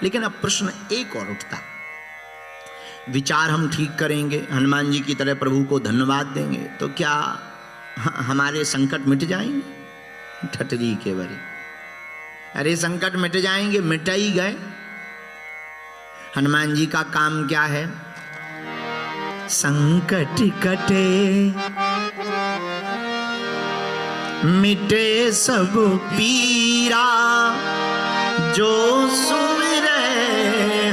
लेकिन अब प्रश्न एक और उठता, विचार हम ठीक करेंगे, हनुमान जी की तरह प्रभु को धन्यवाद देंगे तो क्या हमारे संकट मिट जाएंगे? ठटरी के बरे, अरे संकट मिट जाएंगे, मिट ही गए। हनुमान जी का काम क्या है? संकट कटे मिटे सब पीरा, जो सुमिरे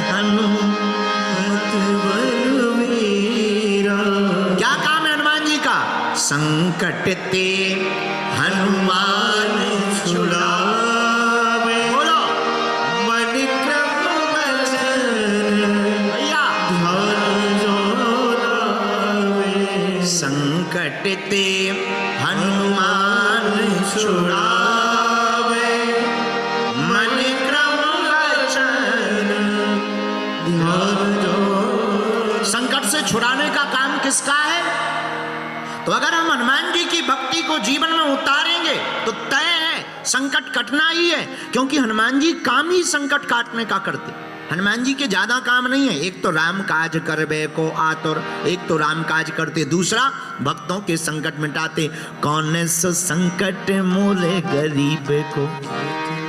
हनुमत बलवीरा। क्या काम है हनुमान जी का? संकट ते हनुमान छुड़ावे, बोलो मन क्रम वचन भैया ध्यान जो लावे। संकट ते हनुमान छुड़ावे, मन क्रम वचन ध्यान जो। संकट से छुड़ाने का काम किसका है? तो अगर हम हनुमान जी की भक्ति को जीवन में उतारेंगे तो तय है संकट कटना ही है, क्योंकि हनुमान जी काम ही संकट काटने का करते। हनुमान जी के ज्यादा काम नहीं है, एक तो राम काज करबे को आतुर, एक तो राम काज करते, दूसरा भक्तों के संकट मिटाते। कौन सो संकट मोले गरीब को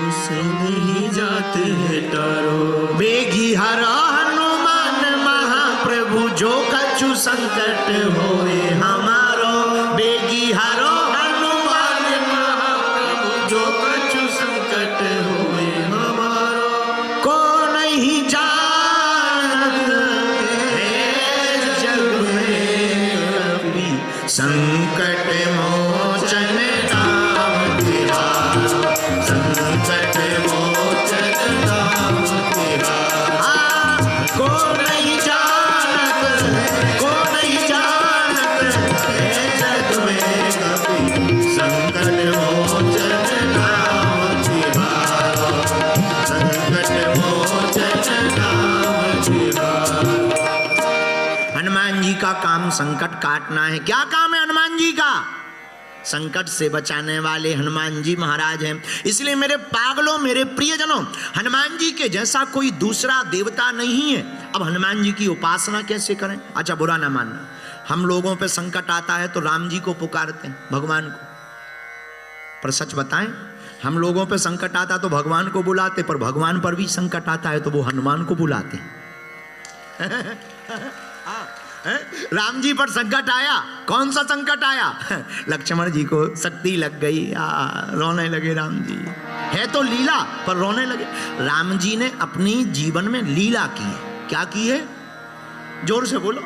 उसे नहीं जाते है टारो, बेगी हरा हनुमान महाप्रभु, जो कछु संकट होए हमारो, बेगी हरो हनुमान महाप्रभु, जो कछु संकट होए हमारो। को नहीं जानत है जग में कभी, संकट मोचन नाम तिहारा, संकट मोचन नाम तिहारा। को नहीं जानत, को नहीं जानत है जग में कभी, संकट मोचन नाम तिहारा, संकट मोचन नाम तिहारा। हनुमान जी का काम संकट काटना है। क्या काम है हनुमान जी का? संकट से बचाने वाले हनुमान जी महाराज हैं। इसलिए मेरे पागलों, मेरे प्रियजनों, हनुमान जी के जैसा कोई दूसरा देवता नहीं है। अब हनुमान जी की उपासना कैसे करें? अच्छा बुरा ना मानना, हम लोगों पे संकट आता है तो राम जी को पुकारते हैं, भगवान को। पर सच बताएं, हम लोगों पे संकट आता तो भगवान को बुलाते, पर भगवान पर भी संकट आता है तो वो हनुमान को बुलाते हैं। राम जी पर संकट आया, कौन सा संकट आया? लक्ष्मण जी को शक्ति लग गई, रोने लगे राम जी। है तो लीला, पर रोने लगे। राम जी ने अपनी जीवन में लीला की है। क्या की है? जोर से बोलो।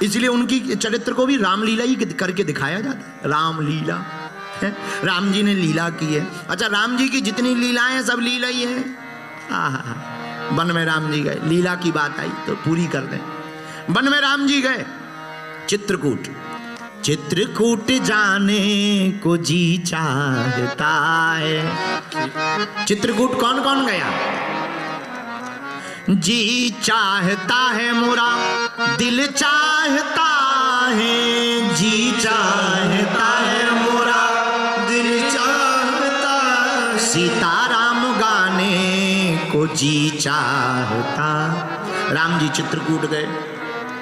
इसलिए उनकी चरित्र को भी रामलीला ही करके दिखाया जाता है, रामलीला। राम जी ने लीला की है। अच्छा, राम जी की जितनी लीलाएं हैं सब लीला ही है। वन में राम जी गए, लीला की बात आई तो पूरी कर दें। वन में राम जी गए चित्रकूट, चित्रकूट जाने को जी चाहता है। चित्रकूट कौन कौन गया? जी चाहता है मोरा दिल चाहता है, जी चाहता है मोरा दिल चाहता, सीताराम गाने को जी चाहता। राम जी चित्रकूट गए,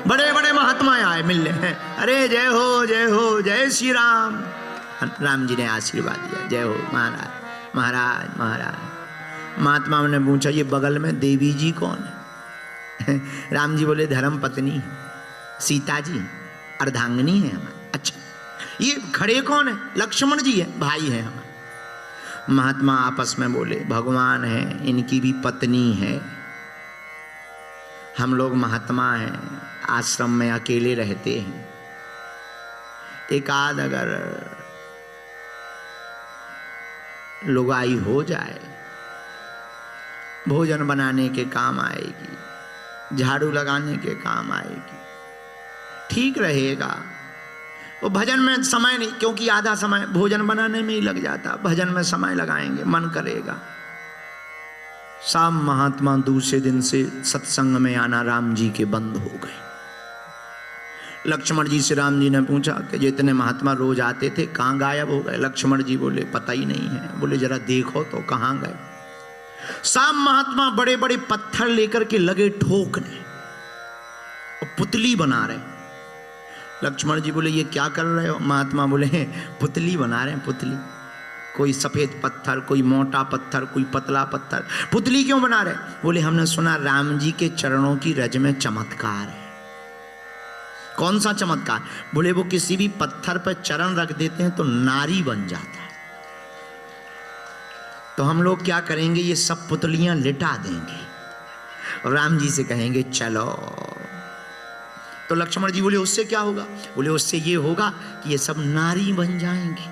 बड़े बड़े महात्मा आए मिलने हैं। अरे जय हो जय हो, जय श्री राम। राम जी ने आशीर्वाद दिया, जय हो महाराज महाराज महाराज। महात्माओं ने पूछा ये बगल में देवी जी कौन है? राम जी बोले धर्म पत्नी सीता जी, अर्धांगिनी है हमारी। अच्छा, ये खड़े कौन है? लक्ष्मण जी है, भाई है हमारे। महात्मा आपस में बोले भगवान है, इनकी भी पत्नी है। हम लोग महात्मा हैं, आश्रम में अकेले रहते हैं, एक आध अगर लुगाई हो जाए, भोजन बनाने के काम आएगी, झाड़ू लगाने के काम आएगी, ठीक रहेगा। वो भजन में समय नहीं, क्योंकि आधा समय भोजन बनाने में ही लग जाता, भजन में समय लगाएंगे, मन करेगा। सब महात्मा दूसरे दिन से सत्संग में आना राम जी के बंद हो गए। लक्ष्मण जी से राम जी ने पूछा कि जितने महात्मा रोज आते थे कहाँ गायब हो गए? लक्ष्मण जी बोले पता ही नहीं है। बोले जरा देखो तो कहाँ गए? सब महात्मा बड़े बड़े पत्थर लेकर के लगे ठोकने और पुतली बना रहे। लक्ष्मण जी बोले ये क्या कर रहे हो? महात्मा बोले पुतली बना रहे हैं, पुतली। कोई सफेद पत्थर, कोई मोटा पत्थर, कोई पतला पत्थर। पुतली क्यों बना रहे? बोले हमने सुना राम जी के चरणों की रज में चमत्कार है। कौन सा चमत्कार? बोले वो किसी भी पत्थर पर चरण रख देते हैं तो नारी बन जाता है। तो हम लोग क्या करेंगे, ये सब पुतलियां लिटा देंगे और राम जी से कहेंगे चलो। तो लक्ष्मण जी बोले उससे क्या होगा? बोले उससे ये होगा कि ये सब नारी बन जाएंगी,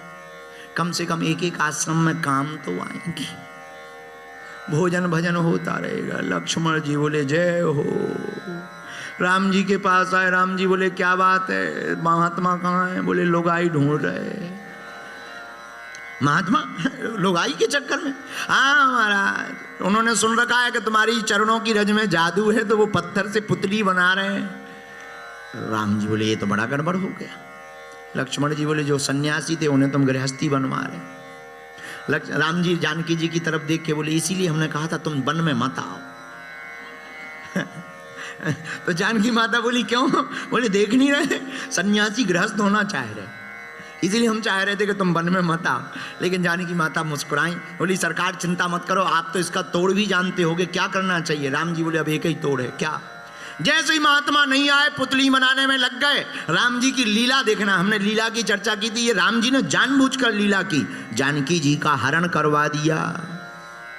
कम से कम एक एक आश्रम में काम तो आएंगी, भोजन भजन होता रहेगा। लक्ष्मण जी बोले जय हो। राम जी के पास आए। राम जी बोले क्या बात है, महात्मा कहाँ है? बोले लुगाई ढूंढ रहे। महात्मा लुगाई के चक्कर में? हाँ महाराज, उन्होंने सुन रखा है कि तुम्हारी चरणों की रज में जादू है, तो वो पत्थर से पुतली बना रहे हैं। राम जी बोले ये तो बड़ा गड़बड़ हो गया। लक्ष्मण जी बोले जो सन्यासी थे उन्हें तुम गृहस्थी बनवा रहे। राम जी जानकी जी की तरफ देख के बोले इसीलिए हमने कहा था तुम वन में मत आओ। तो जानकी माता बोली क्यों? बोले देख नहीं रहे सन्यासी गृहस्थ होना चाह रहे, इसीलिए हम चाह रहे थे कि तुम वन में मत आओ। लेकिन जानकी माता मुस्कुराई, बोली सरकार चिंता मत करो, आप तो इसका तोड़ भी जानते होगे, क्या करना चाहिए? राम जी बोले अब एक ही तोड़ है। क्या? जैसे ही महात्मा नहीं आए पुतली बनाने में लग गए। राम जी की लीला देखना, हमने लीला की चर्चा की थी। ये राम जी ने जानबूझकर लीला की, जानकी जी का हरण करवा दिया,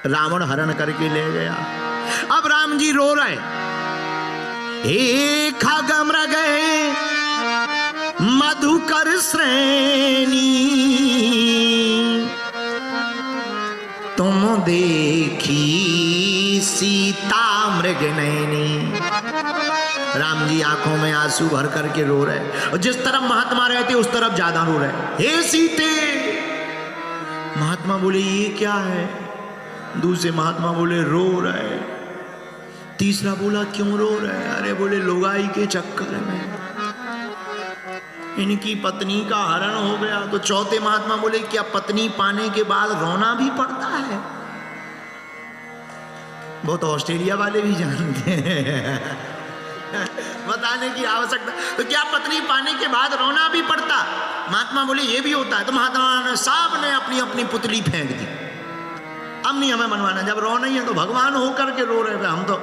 रावण हरण करके ले गया। अब राम जी रो रहे, हे खगमृग मधुकर श्रेणी तुम देखी सीता मृग नैनी। राम जी आंखों में आंसू भर करके रो रहे, और जिस तरफ महात्मा रहते उस तरफ ज्यादा रो रहे। हे सीते। महात्मा बोले ये क्या है? दूसरे महात्मा बोले रो रहे। तीसरा बोला क्यों रो रहे? अरे बोले लुगाई के चक्कर में इनकी पत्नी का हरण हो गया। तो चौथे महात्मा बोले क्या पत्नी पाने के बाद रोना भी पड़ता है? वो तो ऑस्ट्रेलिया वाले भी जानते हैं, बताने की आवश्यकता। तो क्या पत्नी पाने के बाद रोना भी पड़ता? महात्मा बोले ये भी होता है। तो महात्मा ने साहब ने अपनी अपनी पुतली फेंक दी, अब नहीं हमें मनवाना। जब रो नहीं है तो भगवान होकर के रो रहे, हम तो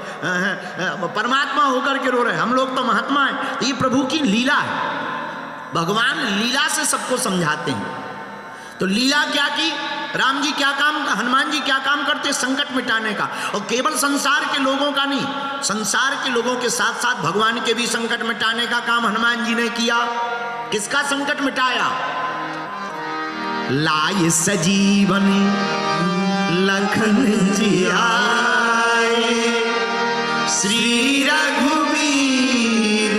परमात्मा होकर के रो रहे, हम लोग तो महात्मा है। तो ये प्रभु की लीला है, भगवान लीला से सबको समझाते हैं। तो लीला क्या की? राम जी क्या काम, हनुमान जी क्या काम करते? संकट मिटाने का। और केवल संसार के लोगों का नहीं, संसार के लोगों के साथ साथ भगवान के भी संकट मिटाने का काम हनुमान जी ने किया। किसका संकट मिटाया? लाए सजीवन लखन जी आए, श्री रघुवीर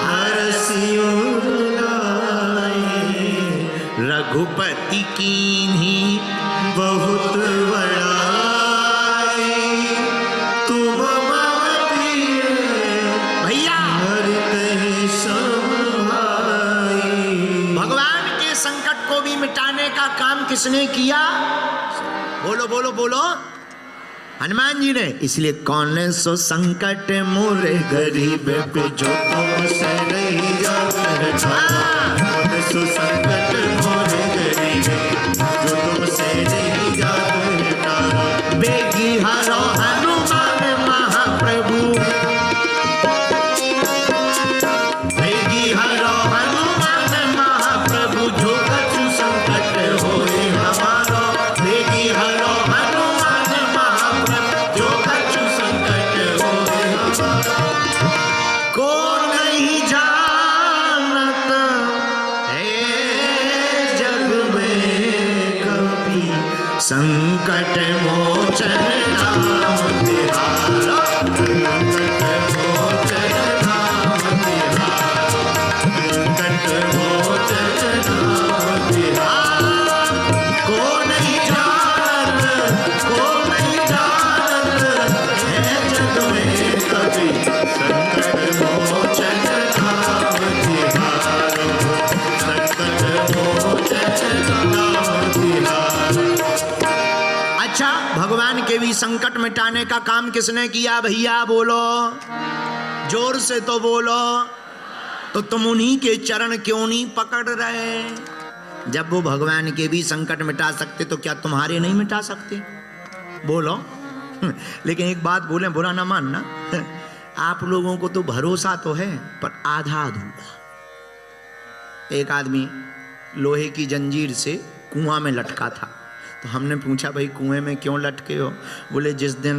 हरषि लाए, रघुपति कीन्ही बहुत बड़ाई, तुम मम प्रिय भैया हरते सब भाई। भगवान के संकट को भी मिटाने का काम किसने किया? बोलो बोलो बोलो, हनुमान जी ने। इसलिए कौन सो संकट मोरे गरीब पे जो तुमसे नहीं जाता, कौन सो संकट मोरे गरीब जो तुमसे नहीं जाता, बेगी हरो हनुमान महाप्रभु, बेगी हरो हनुमान महाप्रभु, जो कछु संकट होए हमारो, बेगी हरो हनुमान महाप्रभु, जो कछु संकट होए हमारो। को नहीं जानत है जग में कभी, संकट मोचन नाम तिहारा, संकट मोचन नाम तिहारा, संकट मोचन नाम तिहारा। को नहीं जानत, को नहीं जानत है जग में कभी, संकट मोचन नाम तिहारा, संकट मोचन नाम तिहारा। अच्छा, भगवान के भी बोली संकट मिटाने का काम किसने किया भैया? बोलो, जोर से तो बोलो। तो तुम उन्हीं के चरण क्यों नहीं पकड़ रहे? जब वो भगवान के भी संकट मिटा सकते तो क्या तुम्हारे नहीं मिटा सकते? बोलो। लेकिन एक बात बोले, बुरा ना मानना, आप लोगों को तो भरोसा तो है पर आधा अधूरा। एक आदमी लोहे की जंजीर से कुआं में लटका था, तो हमने पूछा भाई कुएं में क्यों लटके हो? बोले जिस दिन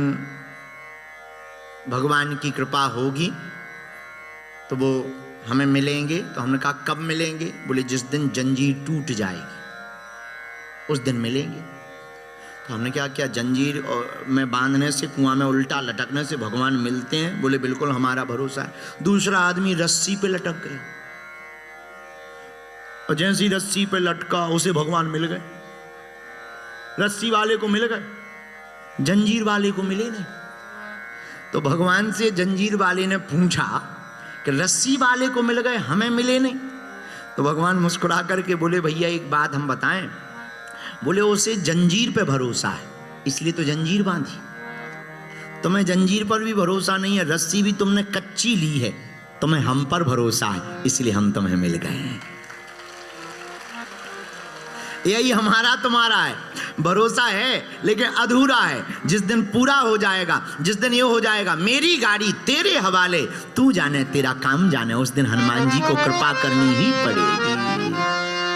भगवान की कृपा होगी तो वो हमें मिलेंगे। तो हमने कहा कब मिलेंगे? बोले जिस दिन जंजीर टूट जाएगी उस दिन मिलेंगे। तो हमने क्या क्या जंजीर में बांधने से, कुआं में उल्टा लटकने से भगवान मिलते हैं? बोले बिल्कुल हमारा भरोसा है। दूसरा आदमी रस्सी पे लटक गया और जैसी रस्सी पे लटका उसे भगवान मिल गए। रस्सी वाले को मिल गए, जंजीर वाले को मिले नहीं। तो भगवान से जंजीर वाले ने पूछा कि रस्सी वाले को मिल गए, हमें मिले नहीं। तो भगवान मुस्कुरा करके बोले भैया एक बात हम बताएं। बोले उसे जंजीर पे भरोसा है इसलिए तो जंजीर बांधी। तुम्हें जंजीर पर भी भरोसा नहीं है, रस्सी भी तुमने कच्ची ली है, तुम्हें हम पर भरोसा है इसलिए हम तुम्हें मिल गए हैं। यही हमारा तुम्हारा है, भरोसा है लेकिन अधूरा है। जिस दिन पूरा हो जाएगा, जिस दिन ये हो जाएगा मेरी गाड़ी तेरे हवाले, तू जाने तेरा काम जाने, उस दिन हनुमान जी को कृपा करनी ही पड़ेगी।